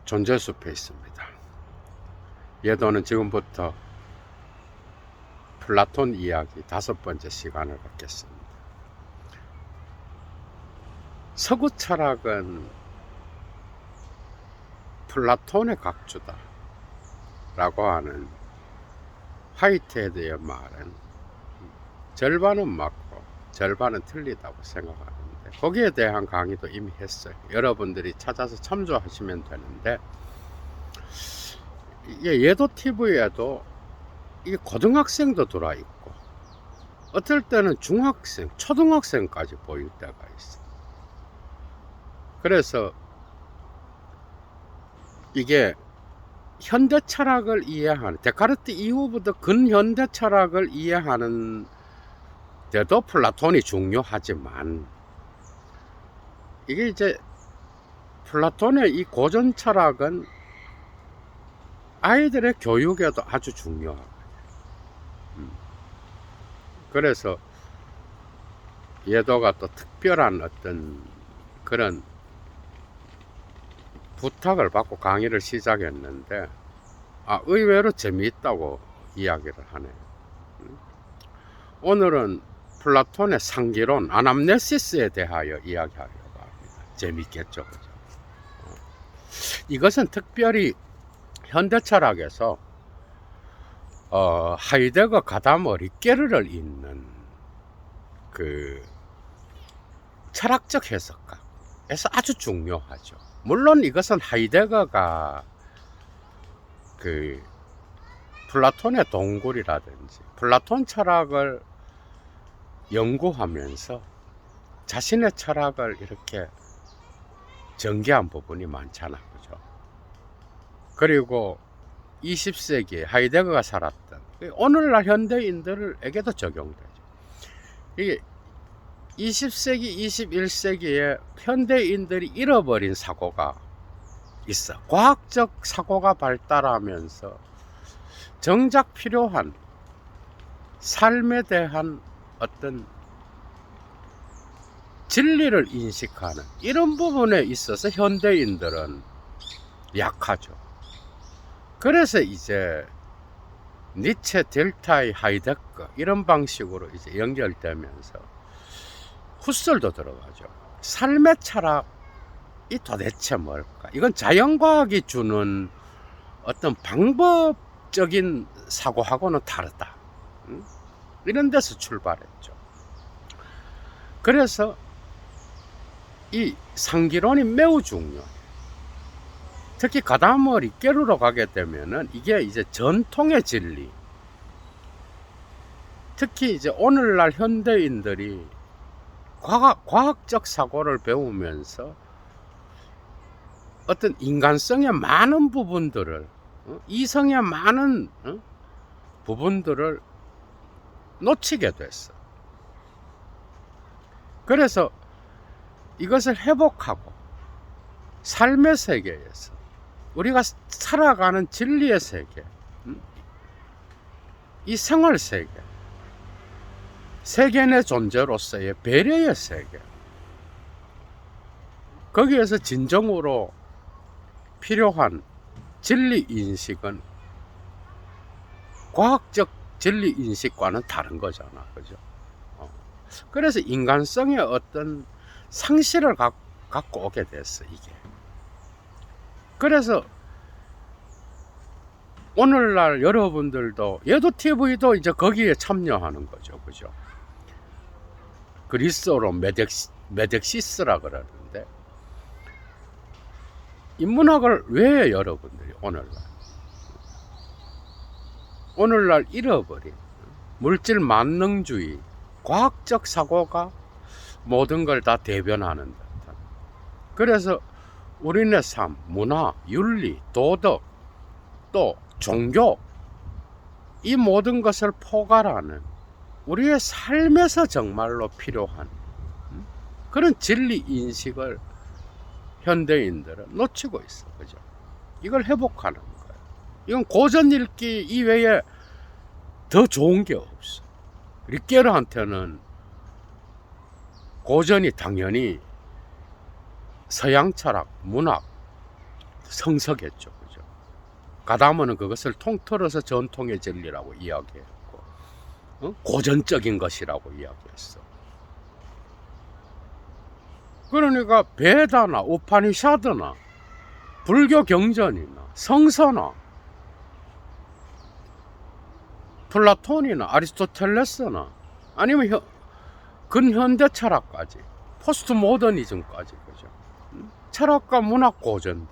존재숲에 있습니다. 예도는 지금부터 플라톤 이야기 5번째 시간을 갖겠습니다. 서구 철학은 플라톤의 각주다 라고 하는 화이트헤드의 말은 절반은 맞고 절반은 틀리다고 생각하는데, 거기에 대한 강의도 이미 했어요. 여러분들이 찾아서 참조하시면 되는데, 이게 예도 TV에도 이게 고등학생도 들어와 있고 어떨 때는 중학생, 초등학생까지 보일 때가 있어. 그래서 이게 현대 철학을 이해하는, 데카르트 이후부터 근현대 철학을 이해하는 데도 플라톤이 중요하지만, 이게 이제 플라톤의 이 고전 철학은 아이들의 교육에도 아주 중요하고, 그래서 예도가 또 특별한 어떤 그런 부탁을 받고 강의를 시작했는데, 의외로 재미있다고 이야기를 하네요. 오늘은 플라톤의 상기론, 아남네시스에 대하여 이야기하려고 합니다. 재미있겠죠, 그죠? 이것은 특별히 현대 철학에서 하이데거 가다머 리케르를 잇는 그 철학적 해석가에서 아주 중요하죠. 물론 이것은 하이데거가 그 플라톤의 동굴이라든지 플라톤 철학을 연구하면서 자신의 철학을 이렇게 전개한 부분이 많잖아, 그죠? 그리고 20세기에 하이데거가 살았던 오늘날 현대인들에게도 적용되죠. 이게 20세기, 21세기에 현대인들이 잃어버린 사고가 있어. 과학적 사고가 발달하면서 정작 필요한 삶에 대한 어떤 진리를 인식하는 이런 부분에 있어서 현대인들은 약하죠. 그래서 이제 니체, 델타이, 하이데거 이런 방식으로 이제 연결되면서 후설도 들어가죠. 삶의 철학이 도대체 뭘까? 이건 자연과학이 주는 어떤 방법적인 사고하고는 다르다. 이런 데서 출발했죠. 그래서 이 상기론이 매우 중요해요. 특히 가다머 리케르로 가게 되면은 이게 이제 전통의 진리, 특히 이제 오늘날 현대인들이 과학적 사고를 배우면서 어떤 인간성의 많은 부분들을, 이성의 많은 부분들을 놓치게 됐어. 그래서 이것을 회복하고 삶의 세계에서 우리가 살아가는 진리의 세계, 이 생활 세계, 세계 내 존재로서의 배려의 세계, 거기에서 진정으로 필요한 진리 인식은 과학적 진리 인식과는 다른 거잖아, 그죠? 그래서 인간성의 어떤 상실을 갖고 오게 됐어, 이게. 그래서 오늘날 여러분들도 예도 TV도 이제 거기에 참여하는 거죠, 그죠? 그리스어로 메덱시스라 그러는데, 인문학을 왜 여러분들이 오늘날 잃어버린 물질 만능주의, 과학적 사고가 모든 걸 다 대변하는 듯한, 그래서 우리네 삶, 문화, 윤리, 도덕, 또 종교, 이 모든 것을 포괄하는 우리의 삶에서 정말로 필요한 그런 진리 인식을 현대인들은 놓치고 있어, 그죠? 이걸 회복하는 거예요. 이건 고전 읽기 이외에 더 좋은 게 없어. 리케르한테는 고전이 당연히 서양 철학, 문학, 성서겠죠. 그죠? 가다모는 그것을 통틀어서 전통의 진리라고 이야기했고, 고전적인 것이라고 이야기했어. 그러니까 베다나 우파니샤드나 불교 경전이나 성서나 플라톤이나 아리스토텔레스나 아니면 근현대 철학까지 포스트 모더니즘까지, 그죠? 철학과 문학 고전들,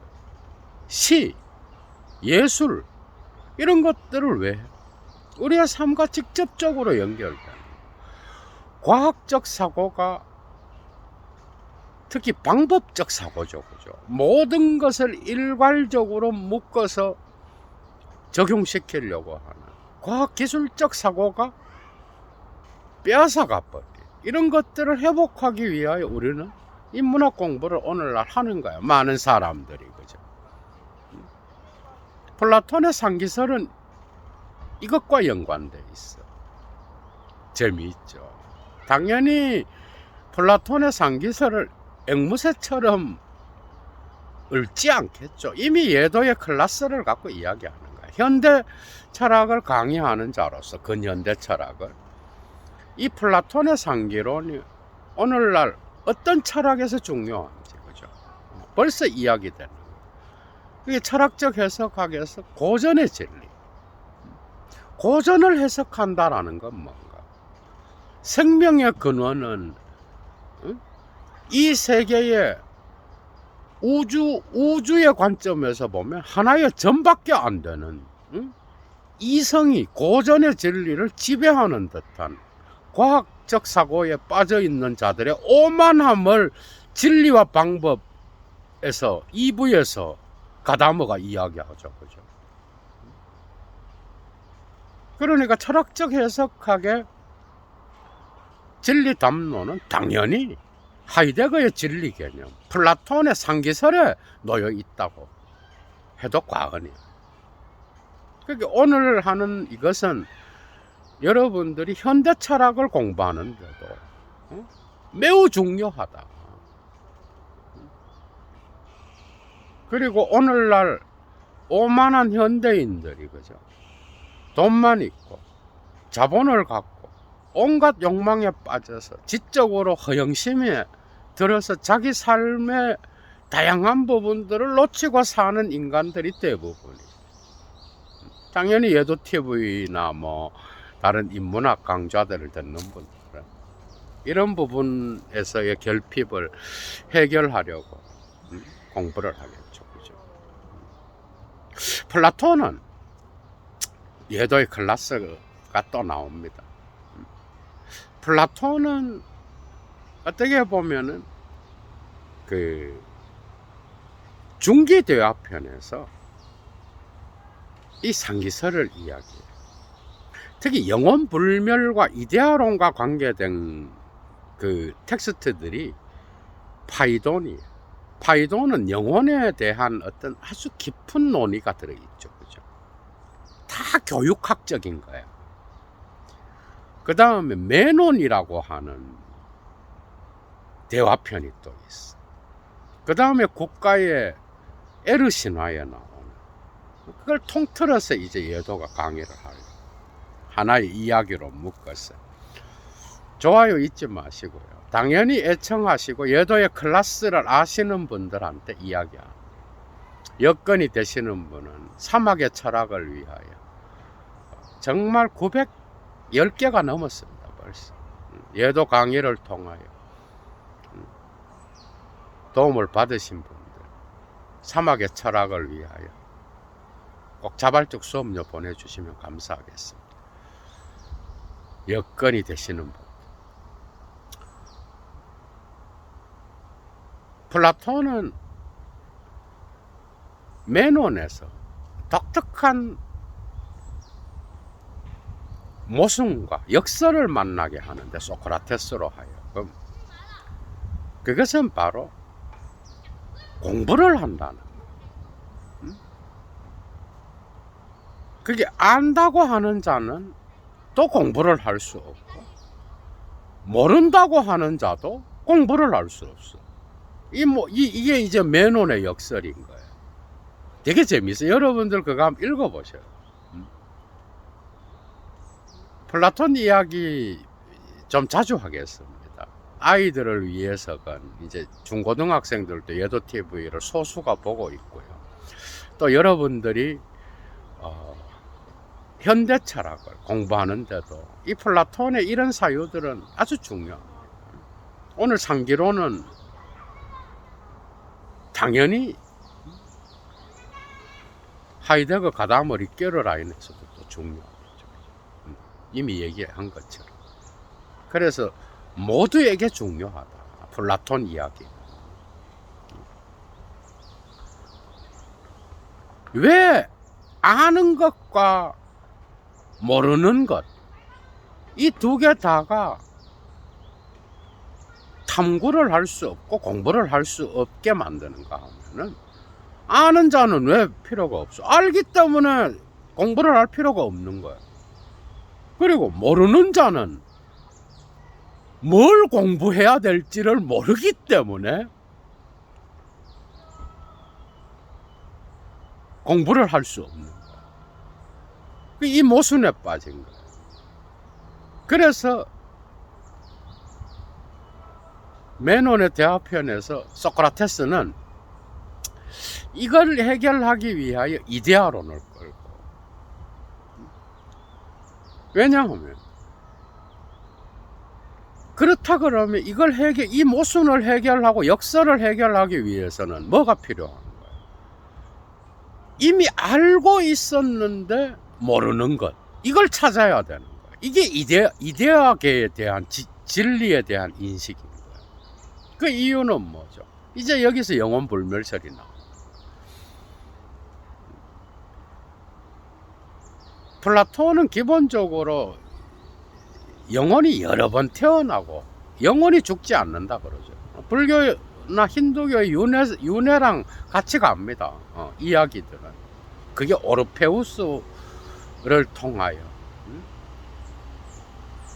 시, 예술, 이런 것들을 왜 해? 우리의 삶과 직접적으로 연결되는 과학적 사고가, 특히 방법적 사고죠. 그죠? 모든 것을 일괄적으로 묶어서 적용시키려고 하는 과학기술적 사고가 빼앗아가 버린 이런 것들을 회복하기 위하여 우리는 인문학 공부를 오늘날 하는 거야. 많은 사람들이. 그죠? 플라톤의 상기설은 이것과 연관돼 있어. 재미있죠. 당연히 플라톤의 상기설을 앵무새처럼 읊지 않겠죠. 이미 예도의 클라스를 갖고 이야기하는 거야. 현대 철학을 강의하는 자로서 근현대 철학을, 이 플라톤의 상기론이 오늘날 어떤 철학에서 중요한지, 그죠? 벌써 이야기되는 거예요. 그게 철학적 해석학에서 고전의 진리, 고전을 해석한다라는 건 뭔가, 생명의 근원은 이 세계의 우주의 관점에서 보면 하나의 점밖에 안 되는, 이성이 고전의 진리를 지배하는 듯한 과학적 사고에 빠져 있는 자들의 오만함을 진리와 방법에서 2부에서 가다모가 이야기하죠. 그죠? 그러니까 철학적 해석학의 진리 담론은 당연히 하이데거의 진리 개념, 플라톤의 상기설에 놓여 있다고 해도 과언이야. 그러니까 오늘 하는 이것은 여러분들이 현대 철학을 공부하는데도 매우 중요하다. 그리고 오늘날 오만한 현대인들이, 그죠? 돈만 있고 자본을 갖고 온갖 욕망에 빠져서 지적으로 허영심에 들어서 자기 삶의 다양한 부분들을 놓치고 사는 인간들이 대부분이. 당연히 예도 TV나 뭐 다른 인문학 강좌들을 듣는 분들은 이런 부분에서의 결핍을 해결하려고 공부를 하겠죠. 그죠? 플라톤은 예도의 클라스가 또 나옵니다. 플라톤은 어떻게 보면은 그 중기대화편에서 이 상기설을 이야기해요. 특히 영혼불멸과 이데아론과 관계된 그 텍스트들이 파이돈이에요. 파이돈은 영혼에 대한 어떤 아주 깊은 논의가 들어있죠. 그죠? 다 교육학적인 거예요. 그 다음에 메논이라고 하는 대화편이 또 있어. 그 다음에 국가의 에르신화에 나오는, 그걸 통틀어서 이제 예도가 강의를 하려고 하나의 이야기로 묶었어요. 좋아요 잊지 마시고요. 당연히 애청하시고 예도의 클래스를 아시는 분들한테 이야기하는, 여건이 되시는 분은 사막의 철학을 위하여 정말 910개가 넘었습니다. 벌써 예도 강의를 통하여 도움을 받으신 분들, 사막의 철학을 위하여 꼭 자발적 수업료 보내주시면 감사하겠습니다. 여건이 되시는 분. 플라톤은 메논에서 독특한 모순과 역설을 만나게 하는데, 소크라테스로 하여금 그것은 바로 공부를 한다는 거예요. 그게 안다고 하는 자는 또 공부를 할 수 없고, 모른다고 하는 자도 공부를 할 수 없어. 이게 이제 메논의 역설인 거예요. 되게 재밌어요. 여러분들 그거 한번 읽어보셔요. 플라톤 이야기 좀 자주 하겠습니다. 아이들을 위해서건 이제 중고등학생들도 예도 TV를 소수가 보고 있고요. 또 여러분들이 현대 철학을 공부하는데도 이 플라톤의 이런 사유들은 아주 중요합니다. 오늘 상기론은 당연히 하이데거 가다머리 뼈를 라인에서도 또 중요하죠. 이미 얘기한 것처럼. 그래서 모두에게 중요하다. 플라톤 이야기. 왜 아는 것과 모르는 것, 이 두 개 다가 탐구를 할 수 없고 공부를 할 수 없게 만드는가 하면은, 아는 자는 왜 필요가 없어? 알기 때문에 공부를 할 필요가 없는 거야. 그리고 모르는 자는 뭘 공부해야 될지를 모르기 때문에 공부를 할 수 없는 거야. 이 모순에 빠진 거야. 그래서 메논의 대화편에서 소크라테스는 이걸 해결하기 위하여 이데아론을 끌고, 왜냐하면 그렇다 그러면 이걸 이 모순을 해결하고 역설을 해결하기 위해서는 뭐가 필요한 거예요? 이미 알고 있었는데 모르는 것, 이걸 찾아야 되는 거예요. 이게 이데아계에 대한 진리에 대한 인식인 거예요. 그 이유는 뭐죠? 이제 여기서 영혼 불멸설이 나옵니다. 플라톤은 기본적으로 영혼이 여러 번 태어나고 영혼이 죽지 않는다 그러죠. 불교나 힌두교의 윤회랑 같이 갑니다. 이야기들은. 그게 오르페우스를 통하여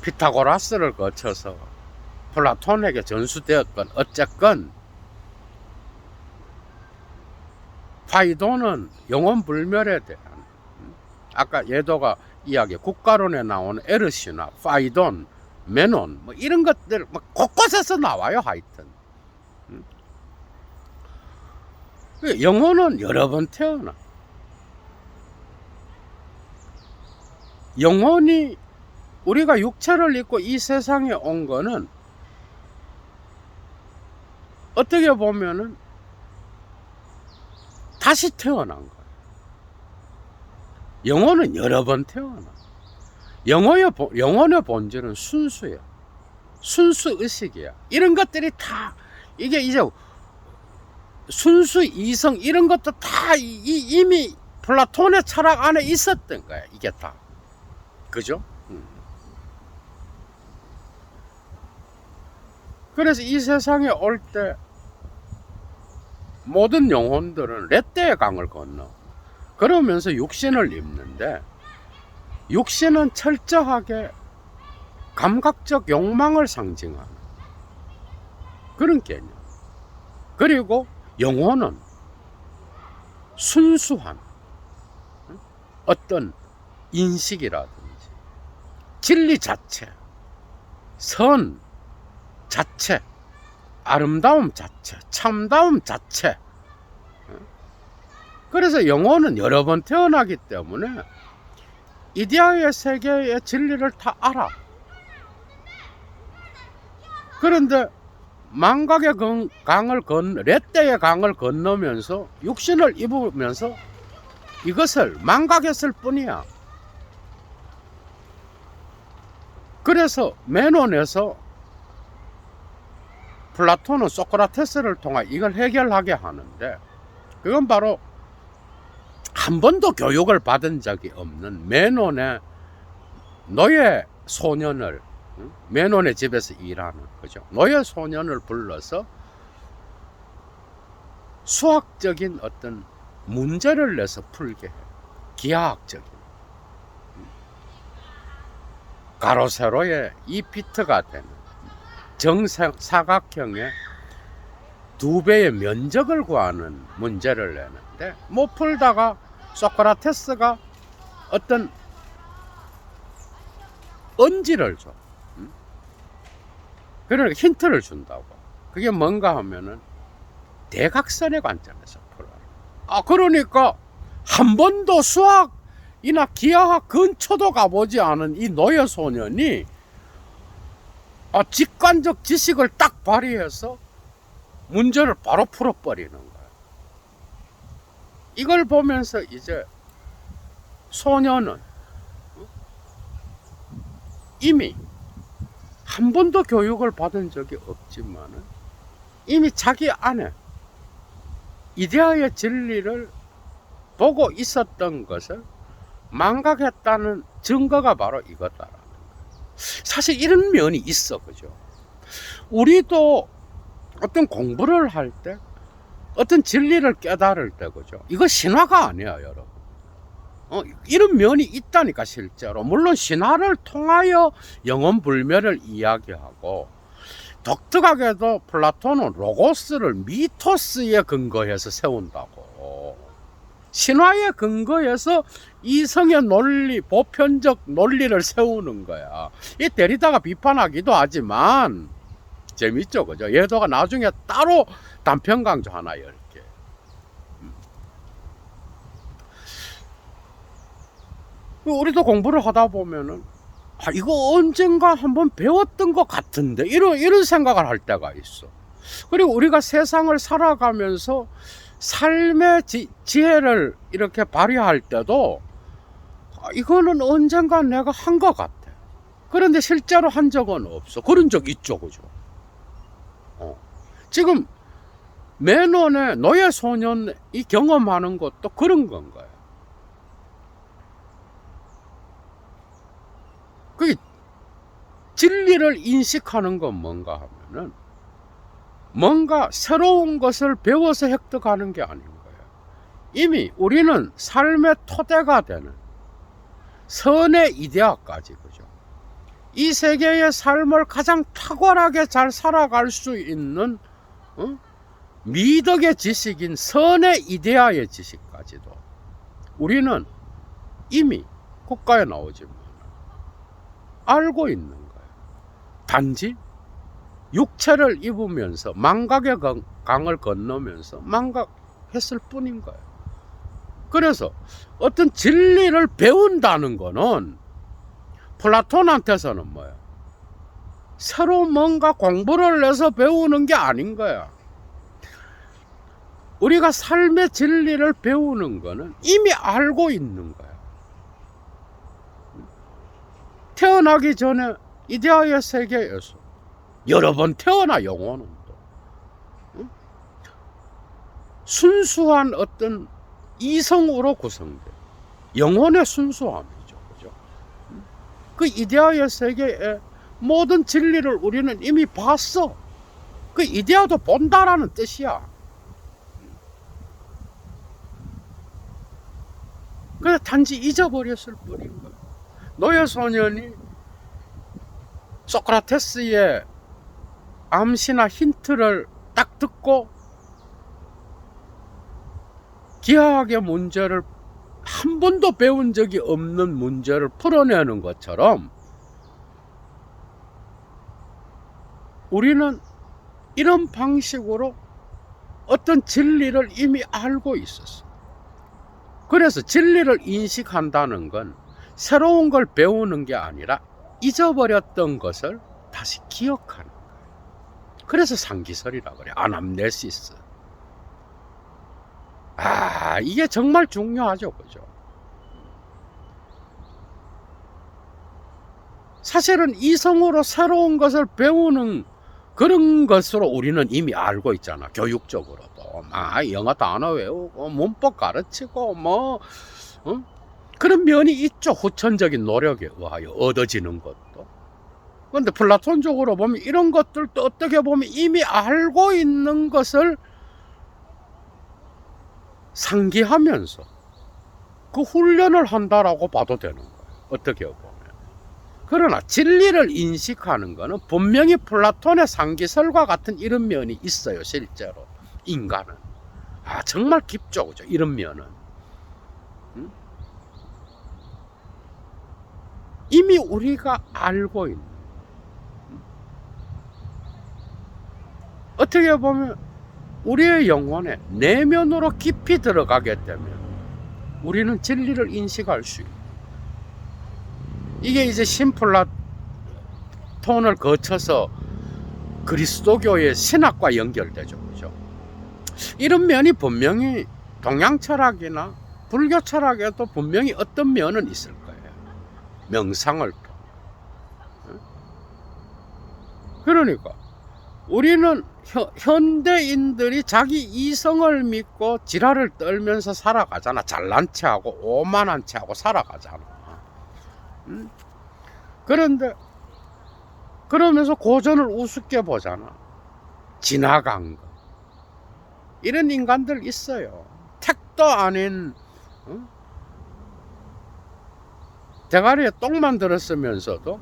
피타고라스를 거쳐서 플라톤에게 전수되었건 어쨌건 파이도는 영혼 불멸에 대한, 아까 예도가 이야기 국가론에 나오는 에르시나 파이돈, 메논 뭐 이런 것들 뭐 곳곳에서 나와요. 하여튼 영혼은 여러 번 태어나. 영혼이 우리가 육체를 입고 이 세상에 온 거는 어떻게 보면은 다시 태어난 거예요. 영혼은 여러 번 태어나. 영혼의 본질은 순수야. 순수 의식이야. 이런 것들이 다, 이게 이제 순수 이성 이런 것도 다 이미 플라톤의 철학 안에 있었던 거야. 이게 다. 그죠? 그래서 이 세상에 올 때 모든 영혼들은 레떼의 강을 건너 그러면서 육신을 입는데, 육신은 철저하게 감각적 욕망을 상징하는 그런 개념. 그리고 영혼은 순수한 어떤 인식이라든지 진리 자체, 선 자체, 아름다움 자체, 참다움 자체. 그래서 영혼은 여러 번 태어나기 때문에 이데아의 세계의 진리를 다 알아. 그런데 망각의 레떼의 강을 건너면서 육신을 입으면서 이것을 망각했을 뿐이야. 그래서 메논에서 플라톤은 소크라테스를 통해 이걸 해결하게 하는데, 그건 바로 한 번도 교육을 받은 적이 없는 메논의 노예 소년을, 메논의 집에서 일하는 거죠. 노예 소년을 불러서 수학적인 어떤 문제를 내서 풀게 해요. 기하학적인. 가로 세로의 2피트가 되는 정사각형의 2배의 면적을 구하는 문제를 내는데 못 풀다가 소크라테스가 어떤 언지를 줘. 그러니까 힌트를 준다고. 그게 뭔가 하면은 대각선의 관점에서 풀어라. 그러니까 한 번도 수학이나 기하학 근처도 가보지 않은 이 노예 소년이 직관적 지식을 딱 발휘해서 문제를 바로 풀어버리는 거야. 이걸 보면서 이제 소년은 이미 한 번도 교육을 받은 적이 없지만은 이미 자기 안에 이데아의 진리를 보고 있었던 것을 망각했다는 증거가 바로 이거다라는 거예요. 사실 이런 면이 있어, 그죠? 우리도 어떤 공부를 할 때, 어떤 진리를 깨달을 때, 그죠? 이거 신화가 아니야, 여러분. 이런 면이 있다니까, 실제로. 물론 신화를 통하여 영혼 불멸을 이야기하고, 독특하게도 플라톤은 로고스를 미토스에 근거해서 세운다고. 신화에 근거해서 이성의 논리, 보편적 논리를 세우는 거야. 이 데리다가 비판하기도 하지만 재밌죠, 그죠? 얘도가 나중에 따로 단편 강조 하나 열게. 우리도 공부를 하다 보면은 이거 언젠가 한번 배웠던 것 같은데 이런 생각을 할 때가 있어. 그리고 우리가 세상을 살아가면서 삶의 지혜를 이렇게 발휘할 때도 이거는 언젠가 내가 한 것 같아. 그런데 실제로 한 적은 없어. 그런 적 있죠, 그죠? 지금 맨원의 노예 소년이 경험하는 것도 그런 건가요? 그 진리를 인식하는 건 뭔가 하면은 뭔가 새로운 것을 배워서 획득하는 게 아닌 거예요. 이미 우리는 삶의 토대가 되는 선의 이데아까지, 그죠? 이 세계의 삶을 가장 탁월하게 잘 살아갈 수 있는 미덕의 지식인 선의 이데아의 지식까지도 우리는 이미 국가에 나오지만 알고 있는 거예요. 단지 육체를 입으면서 망각의 강을 건너면서 망각했을 뿐인 거예요. 그래서 어떤 진리를 배운다는 거는 플라톤한테서는 뭐예요? 새로 뭔가 공부를 해서 배우는 게 아닌 거야. 우리가 삶의 진리를 배우는 거는 이미 알고 있는 거야. 태어나기 전에 이데아의 세계에서 여러 번 태어나 영혼은 또 순수한 어떤 이성으로 구성된 영혼의 순수함이죠, 그죠? 그 이데아의 세계의 모든 진리를 우리는 이미 봤어. 그 이데아도 본다라는 뜻이야. 그냥 단지 잊어버렸을 뿐인 거야. 노예 소년이 소크라테스의 암시나 힌트를 딱 듣고 기하학의 문제를 한 번도 배운 적이 없는 문제를 풀어내는 것처럼 우리는 이런 방식으로 어떤 진리를 이미 알고 있었어. 그래서 진리를 인식한다는 건 새로운 걸 배우는 게 아니라 잊어버렸던 것을 다시 기억하는 거예요. 그래서 상기설이라고 그래. 아남네시스. 이게 정말 중요하죠, 그죠? 사실은 이성으로 새로운 것을 배우는 그런 것으로 우리는 이미 알고 있잖아. 교육적으로도 영어 단어 외우고 문법 가르치고 그런 면이 있죠. 후천적인 노력에 의하여 얻어지는 것도. 그런데 플라톤적으로 보면 이런 것들도 어떻게 보면 이미 알고 있는 것을 상기하면서 그 훈련을 한다라고 봐도 되는 거예요. 어떻게 보면. 그러나 진리를 인식하는 것은 분명히 플라톤의 상기설과 같은 이런 면이 있어요. 실제로 인간은 정말 깊죠, 그죠? 이런 면은 이미 우리가 알고 있는, 어떻게 보면 우리의 영혼에 내면으로 깊이 들어가게 되면 우리는 진리를 인식할 수 있고, 이게 이제 신플라톤을 거쳐서 그리스도교의 신학과 연결되죠, 그죠? 이런 면이 분명히 동양 철학이나 불교 철학에도 분명히 어떤 면은 있을 거예요. 명상을 통해. 그러니까 우리는 현대인들이 자기 이성을 믿고 지랄을 떨면서 살아가잖아. 잘난 체하고 오만한 체하고 살아가잖아. 그런데 그러면서 고전을 우습게 보잖아. 지나간 거. 이런 인간들 있어요. 택도 아닌 대가리에 똥만 들었으면서도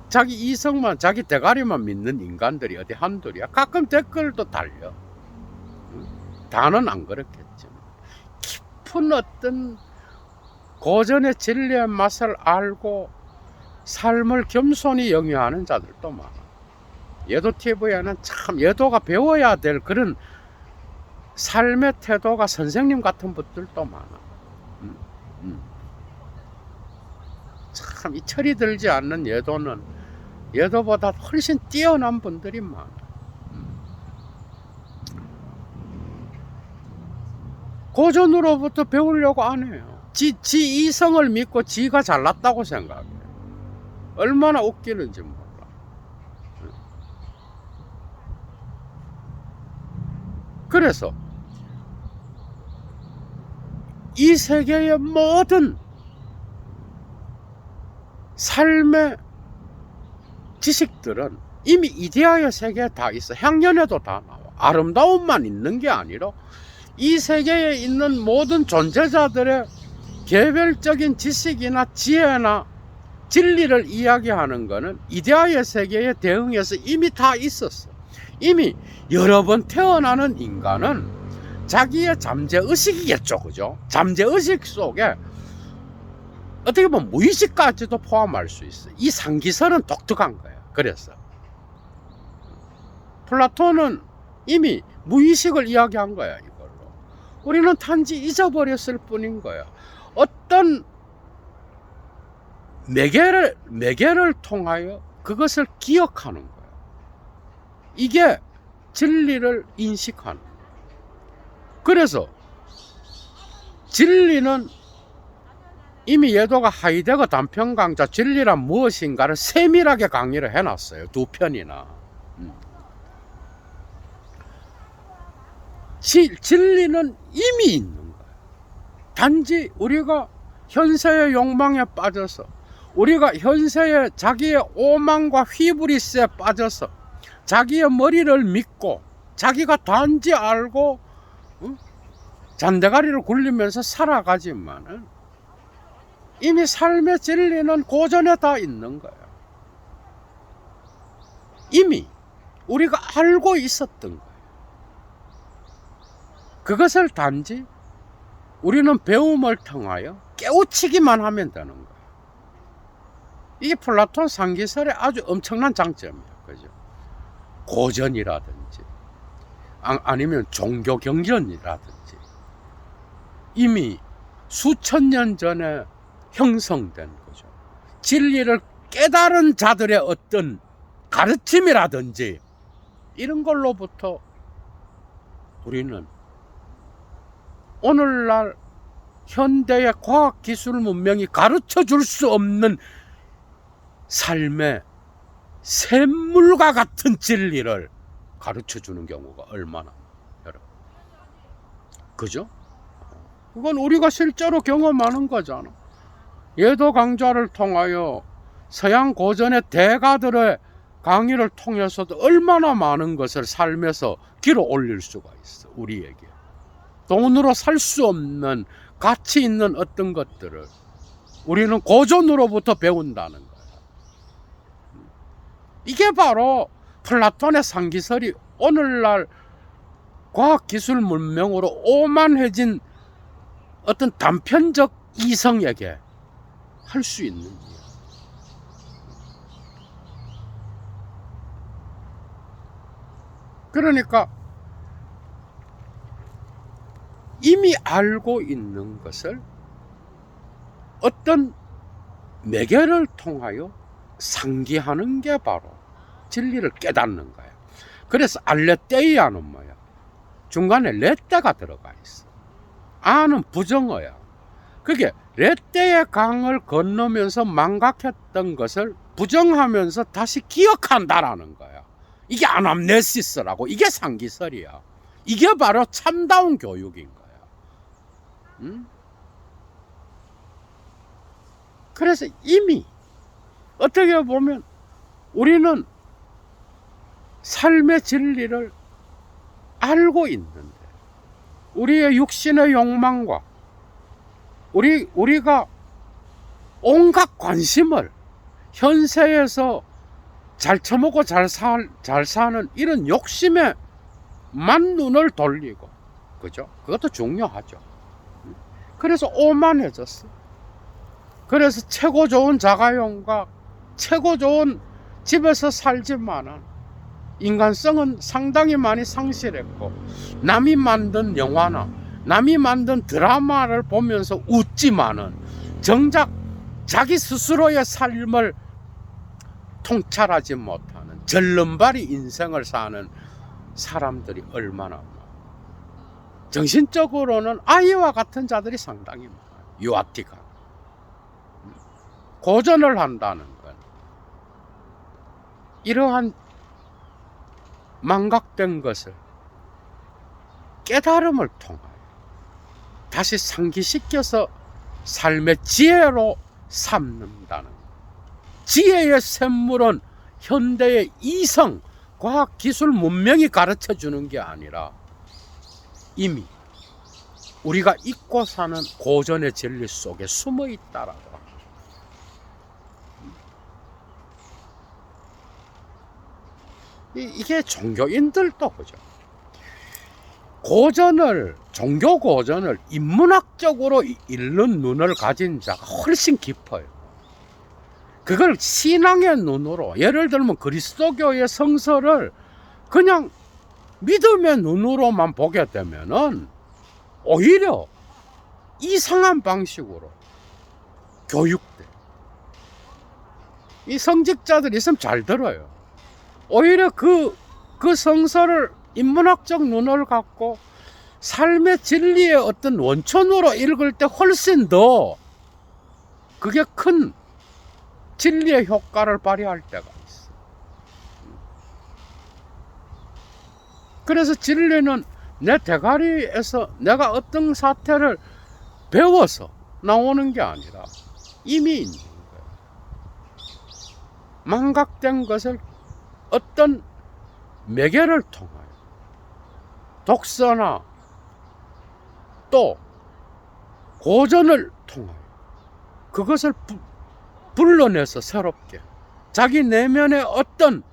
자기 이성만, 자기 대가리만 믿는 인간들이 어디 한둘이야. 가끔 댓글도 달려. 다는 안 그렇겠지만 깊은 어떤 고전의 진리의 맛을 알고 삶을 겸손히 영위하는 자들도 많아. 예도 TV에는 참 예도가 배워야 될 그런 삶의 태도가 선생님 같은 분들도 많아. 참 이 철이 들지 않는 예도는 예도보다 훨씬 뛰어난 분들이 많아. 고전으로부터 배우려고 안 해요. 지 이성을 믿고 지가 잘났다고 생각해. 얼마나 웃기는지 몰라. 그래서 이 세계의 모든 삶의 지식들은 이미 이데아의 세계에 다 있어. 향연에도 다 나와. 아름다움만 있는 게 아니라 이 세계에 있는 모든 존재자들의 개별적인 지식이나 지혜나 진리를 이야기하는 것은 이데아의 세계에 대응해서 이미 다 있었어. 이미 여러 번 태어나는 인간은 자기의 잠재의식이겠죠, 그죠? 잠재의식 속에 어떻게 보면 무의식까지도 포함할 수 있어. 이 상기설은 독특한 거야. 그래서 플라톤은 이미 무의식을 이야기한 거야, 이걸로. 우리는 단지 잊어버렸을 뿐인 거야. 어떤 매개를 통하여 그것을 기억하는 거야. 이게 진리를 인식하는 거야. 그래서 진리는 이미 예도가 하이데거 단편 강좌 진리란 무엇인가를 세밀하게 강의를 해놨어요. 2편이나. 진리는 이미 있는 거예요. 단지 우리가 현세의 욕망에 빠져서, 우리가 현세의 자기의 오만과 휘브리스에 빠져서 자기의 머리를 믿고 자기가 단지 알고 잔대가리를 굴리면서 살아가지만은 이미 삶의 진리는 고전에 다 있는 거예요. 이미 우리가 알고 있었던 거예요. 그것을 단지 우리는 배움을 통하여 깨우치기만 하면 되는 거예요. 이게 플라톤 상기설의 아주 엄청난 장점이에요. 그죠? 고전이라든지 아니면 종교 경전이라든지 이미 수천 년 전에 형성된 거죠. 진리를 깨달은 자들의 어떤 가르침이라든지 이런 걸로부터 우리는 오늘날 현대의 과학기술 문명이 가르쳐 줄 수 없는 삶의 샘물과 같은 진리를 가르쳐 주는 경우가 얼마나, 여러분. 그죠? 그건 우리가 실제로 경험하는 거잖아. 예도 강좌를 통하여 서양 고전의 대가들의 강의를 통해서도 얼마나 많은 것을 삶에서 길어 올릴 수가 있어. 우리에게 돈으로 살 수 없는 가치 있는 어떤 것들을 우리는 고전으로부터 배운다는 거야. 이게 바로 플라톤의 상기설이 오늘날 과학기술 문명으로 오만해진 어떤 단편적 이성에게 할 수 있는 이야. 그러니까 이미 알고 있는 것을 어떤 매개를 통하여 상기하는 게 바로 진리를 깨닫는 거야. 그래서 알레테이아는 뭐야? 중간에 레떼가 들어가 있어. 아는 부정어야. 그게 레떼의 강을 건너면서 망각했던 것을 부정하면서 다시 기억한다라는 거야. 이게 아남네시스라고, 이게 상기설이야. 이게 바로 참다운 교육인 거야. 응? 그래서 이미 어떻게 보면 우리는 삶의 진리를 알고 있는데 우리의 육신의 욕망과 우리가 온갖 관심을 현세에서 잘 처먹고 잘 사는 이런 욕심에만 눈을 돌리고, 그죠? 그것도 중요하죠. 그래서 오만해졌어. 그래서 최고 좋은 자가용과 최고 좋은 집에서 살지만은 인간성은 상당히 많이 상실했고, 남이 만든 영화나 남이 만든 드라마를 보면서 웃지만은 정작 자기 스스로의 삶을 통찰하지 못하는 절름발이 인생을 사는 사람들이 얼마나 많아. 정신적으로는 아이와 같은 자들이 상당히 많아요. 유아티가. 고전을 한다는 건 이러한 망각된 것을 깨달음을 통하여 다시 상기시켜서 삶의 지혜로 삼는다는 것. 지혜의 샘물은 현대의 이성, 과학, 기술, 문명이 가르쳐 주는 게 아니라 이미 우리가 잊고 사는 고전의 진리 속에 숨어 있다라고. 이게 종교인들도 그죠. 종교 고전을 인문학적으로 읽는 눈을 가진 자가 훨씬 깊어요. 그걸 신앙의 눈으로, 예를 들면 그리스도교의 성서를 그냥 믿음의 눈으로만 보게 되면은 오히려 이상한 방식으로 교육돼. 이 성직자들이 있으면 잘 들어요. 오히려 그 성서를 인문학적 눈을 갖고 삶의 진리의 어떤 원천으로 읽을 때 훨씬 더 그게 큰 진리의 효과를 발휘할 때가 있어. 그래서 진리는 내 대가리에서 내가 어떤 사태를 배워서 나오는 게 아니라 이미 있는 거야. 망각된 것을 어떤 매개를 통하여 독서나 또 고전을 통하여 그것을 불러내서 새롭게 자기 내면의 어떤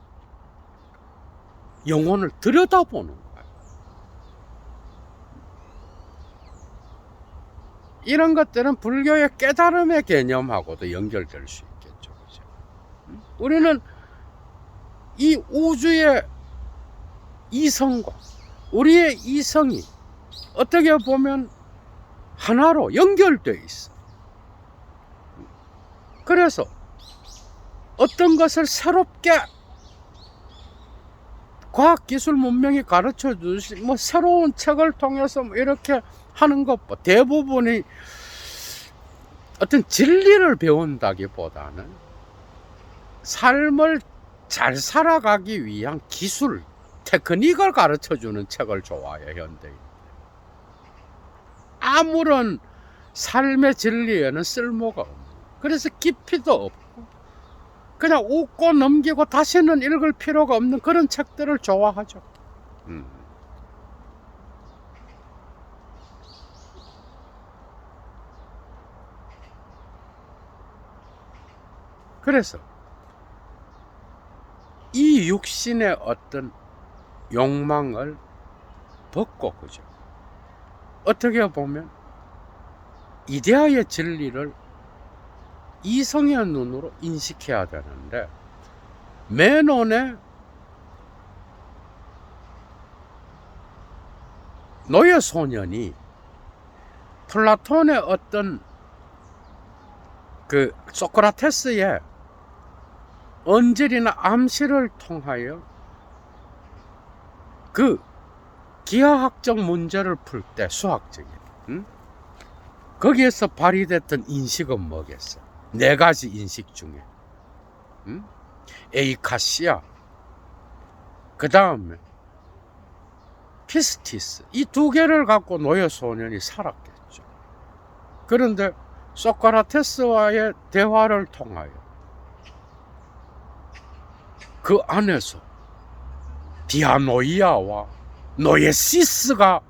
영혼을 들여다보는 거예요. 이런 것들은 불교의 깨달음의 개념하고도 연결될 수 있겠죠. 그죠? 우리는 이 우주의 이성과 우리의 이성이 어떻게 보면 하나로 연결되어 있어. 그래서 어떤 것을 새롭게 과학기술 문명이 가르쳐 주시, 새로운 책을 통해서 이렇게 하는 것보 대부분이 어떤 진리를 배운다기보다는 삶을 잘 살아가기 위한 기술, 테크닉을 가르쳐 주는 책을 좋아해요, 현대인. 아무런 삶의 진리에는 쓸모가 없는. 그래서 깊이도 없고 그냥 웃고 넘기고 다시는 읽을 필요가 없는 그런 책들을 좋아하죠. 그래서 이 육신의 어떤 욕망을 벗고, 그죠? 어떻게 보면 이데아의 진리를 이성의 눈으로 인식해야 되는데, 메논의 노예 소년이 플라톤의 어떤 그 소크라테스의 언질이나 암시를 통하여 그 기하학적 문제를 풀 때, 수학적인, 거기에서 발휘됐던 인식은 뭐겠어? 네 가지 인식 중에, 에이카시아, 그 다음에 피스티스, 이 두 개를 갖고 노예 소년이 살았겠죠. 그런데 소크라테스와의 대화를 통하여 그 안에서 디아노이아와 노예시스가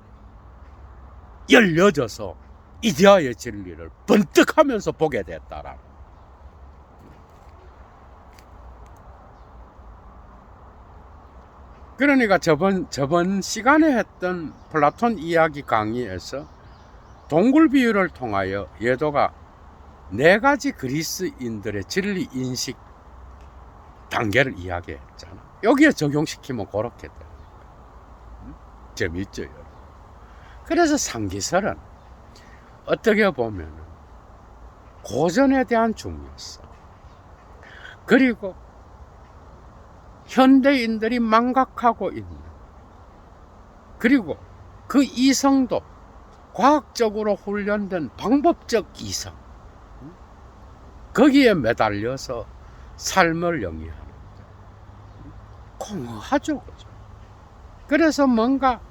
열려져서 이데아의 진리를 번뜩하면서 보게 됐다라는. 그러니까 저번 시간에 했던 플라톤 이야기 강의에서 동굴 비유를 통하여 예도가 네 가지 그리스인들의 진리 인식 단계를 이야기했잖아. 여기에 적용시키면 그렇게 돼. 재밌죠, 여러분? 그래서 상기설은 어떻게 보면 고전에 대한 중요성, 그리고 현대인들이 망각하고 있는, 그리고 그 이성도 과학적으로 훈련된 방법적 이성, 거기에 매달려서 삶을 영위하는 공허하죠, 그죠? 그래서 뭔가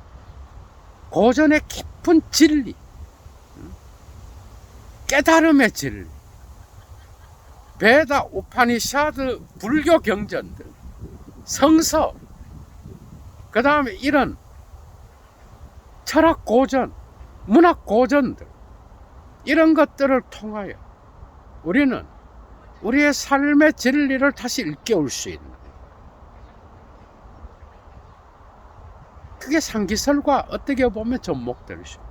고전의 깊은 진리, 깨달음의 진리, 베다, 우파니샤드, 불교 경전들, 성서, 그 다음에 이런 철학 고전, 문학 고전들, 이런 것들을 통하여 우리는 우리의 삶의 진리를 다시 일깨울 수 있는, 그게 상기설과 어떻게 보면 접목될 수 있는.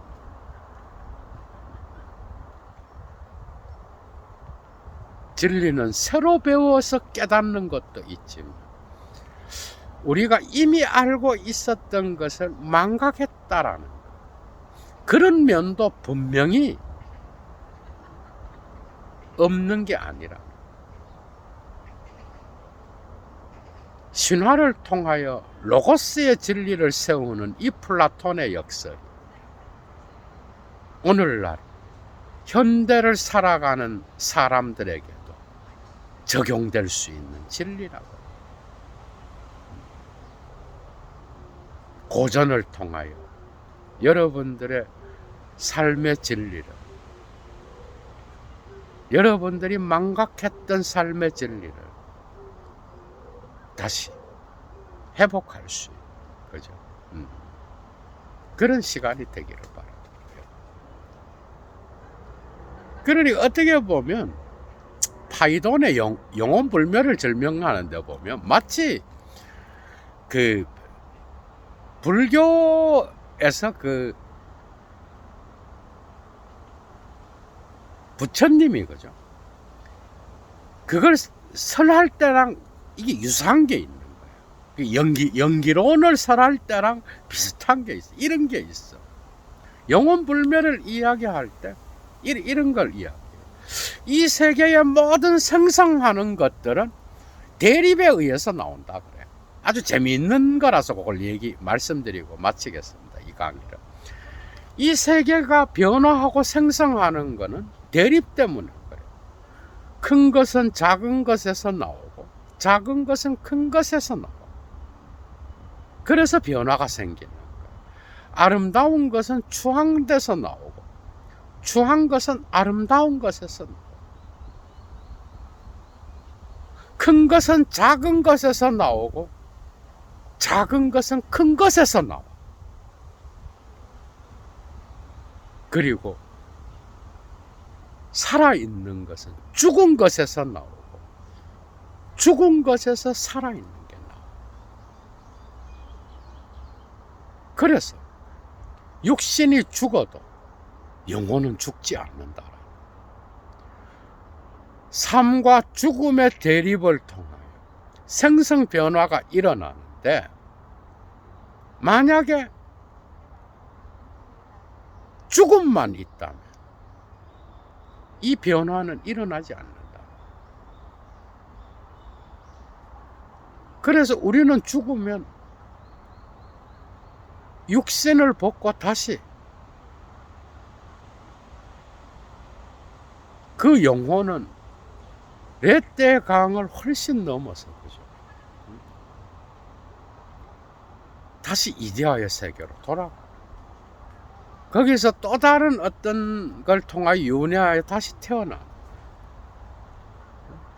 진리는 새로 배워서 깨닫는 것도 있지만 우리가 이미 알고 있었던 것을 망각했다라는 그런 면도 분명히 없는 게 아니라, 신화를 통하여 로고스의 진리를 세우는 이 플라톤의 역설이 오늘날 현대를 살아가는 사람들에게도 적용될 수 있는 진리라고. 고전을 통하여 여러분들의 삶의 진리를, 여러분들이 망각했던 삶의 진리를 다시 회복할 수 있는, 그죠? 그런 시간이 되기를 바랍니다. 그러니 어떻게 보면 파이돈의 영혼불멸을 설명하는데 보면 마치 그 불교에서 그 부처님이, 그죠? 그걸 설할 때랑 이게 유사한 게 있는 거예요. 연기론을 설할 때랑 비슷한 게 있어. 이런 게 있어. 영혼불멸을 이야기할 때 이런 걸 이야기해요. 이 세계의 모든 생성하는 것들은 대립에 의해서 나온다 그래요. 아주 재미있는 거라서 그걸 말씀드리고 마치겠습니다, 이 강의를. 이 세계가 변화하고 생성하는 거는 대립 때문에 그래요. 큰 것은 작은 것에서 나오고 작은 것은 큰 것에서 나오고, 그래서 변화가 생기는 거예요. 아름다운 것은 추한 데서 나오고 추한 것은 아름다운 것에서 나오고, 큰 것은 작은 것에서 나오고 작은 것은 큰 것에서 나와. 그리고 살아있는 것은 죽은 것에서 나오고 죽은 것에서 살아있는 게 나와. 그래서 육신이 죽어도 영혼은 죽지 않는다. 삶과 죽음의 대립을 통하여 생성 변화가 일어나는데, 만약에 죽음만 있다면 이 변화는 일어나지 않는다. 그래서 우리는 죽으면 육신을 벗고 다시 그 영혼은 레떼 강을 훨씬 넘어서, 그죠? 다시 이데아의 세계로 돌아가. 거기서 또 다른 어떤 걸 통하여 윤회하여 다시 태어나.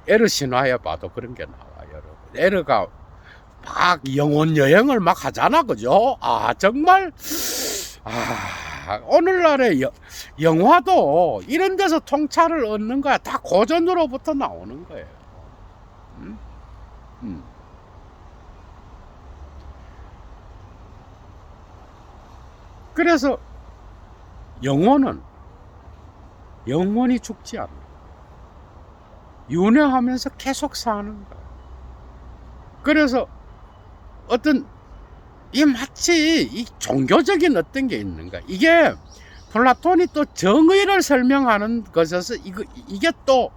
에르 신화에 봐도 그런 게 나와, 여러분. 에르가 막 영혼 여행을 막 하잖아, 그죠? 아, 정말, 오늘날의 영화도 이런 데서 통찰을 얻는 거야. 다 고전으로부터 나오는 거예요. 그래서 영원히 죽지 않아. 윤회하면서 계속 사는 거야. 그래서 어떤 이 마치 이 종교적인 어떤 게 있는 거야. 이게 플라톤이 또 정의를 설명하는 것에서 이게 또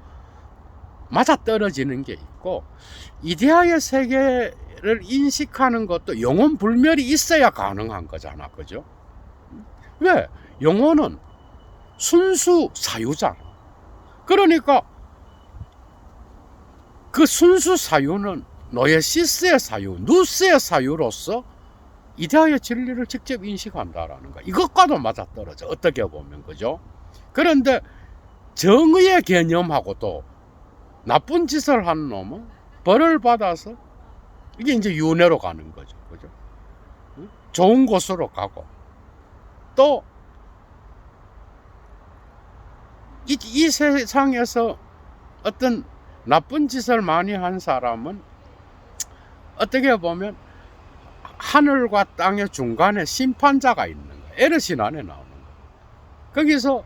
맞아떨어지는 게 있고, 이데아의 세계를 인식하는 것도 영혼 불멸이 있어야 가능한 거잖아, 그죠? 왜? 영혼은 순수 사유잖아. 그러니까 그 순수 사유는 노예시스의 사유, 누스의 사유로서 이데아의 진리를 직접 인식한다라는 거야. 이것과도 맞아떨어져, 어떻게 보면, 그죠? 그런데 정의의 개념하고도 나쁜 짓을 한 놈은 벌을 받아서 이게 이제 윤회로 가는 거죠, 그죠? 좋은 곳으로 가고, 또 이 세상에서 어떤 나쁜 짓을 많이 한 사람은 어떻게 보면 하늘과 땅의 중간에 심판자가 있는 거예요. 에르신 안에 나오는 거예요. 거기서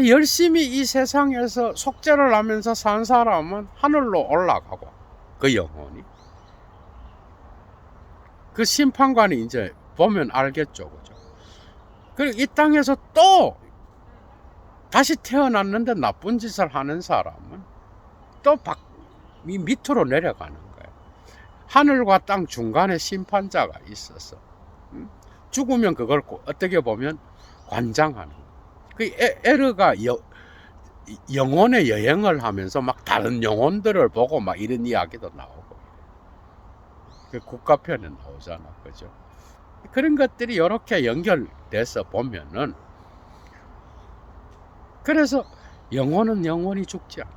열심히 이 세상에서 속죄를 하면서 산 사람은 하늘로 올라가고, 그 영혼이, 그 심판관이 이제 보면 알겠죠, 그죠? 그리고 이 땅에서 또 다시 태어났는데 나쁜 짓을 하는 사람은 또 밑으로 내려가는 거예요. 하늘과 땅 중간에 심판자가 있어서 죽으면 그걸 어떻게 보면 관장하는 거예요. 그 에르가 영혼의 여행을 하면서 막 다른 영혼들을 보고 막 이런 이야기도 나오고, 그 국가편에 나오잖아, 그죠? 그런 것들이 이렇게 연결돼서 보면은, 그래서 영혼은 영원히 죽지 않아.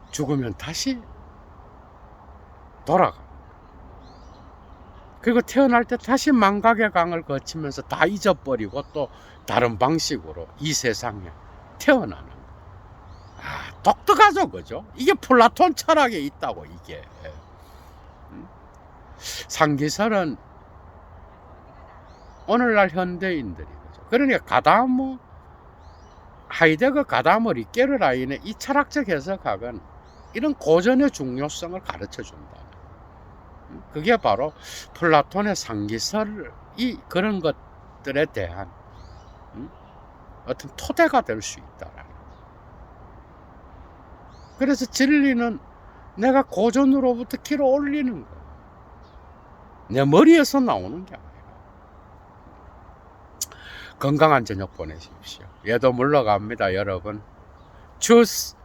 죽으면 다시 돌아가. 그리고 태어날 때 다시 망각의 강을 거치면서 다 잊어버리고 또 다른 방식으로 이 세상에 태어나는 거야. 독특하죠, 그죠? 이게 플라톤 철학에 있다고, 이게. 상기설은 오늘날 현대인들이, 그죠? 그러니까 하이데거 가다머 리케르 라인의 이 철학적 해석학은 이런 고전의 중요성을 가르쳐 준다. 그게 바로 플라톤의 상기설이 그런 것들에 대한 어떤 토대가 될 수 있다라는. 그래서 진리는 내가 고전으로부터 길어 올리는 거야. 내 머리에서 나오는 게 아니라. 건강한 저녁 보내십시오. 얘도 물러갑니다, 여러분. 주스.